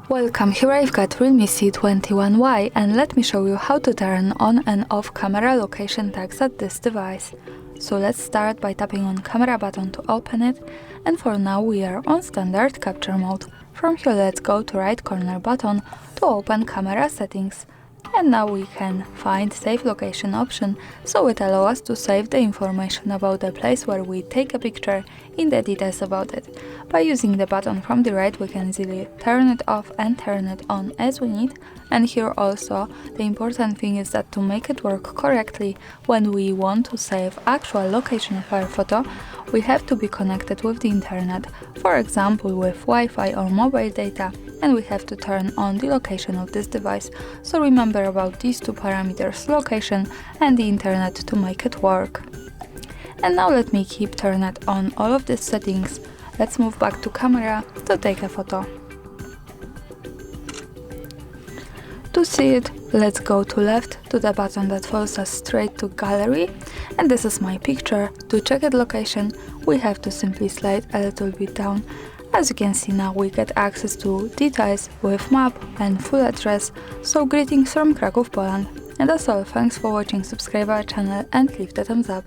Welcome, here I've got REALME C21Y and let me show you how to turn on and off camera location tags at this device. So let's start by tapping on camera button to open it, and for now we are on standard capture mode. From here let's go to right corner button to open camera settings. And now we can find save location option, so it allows us to save the information about the place where we take a picture in the details about it. By using the button from the right we can easily turn it off and turn it on as we need. And here also the important thing is that to make it work correctly, when we want to save actual location of our photo, we have to be connected with the internet, for example with Wi-Fi or mobile data, and we have to turn on the location of this device. So remember about these two parameters, location and the internet, to make it work. And now let me keep turned on all of these settings. Let's move back to camera to take a photo. To see it, let's go to left to the button that follows us straight to gallery, and this is my picture. To check its location, we have to simply slide a little bit down. As you can see now, we get access to details with map and full address. So greetings from Kraków, Poland. And that's all, thanks for watching, subscribe our channel and leave the thumbs up.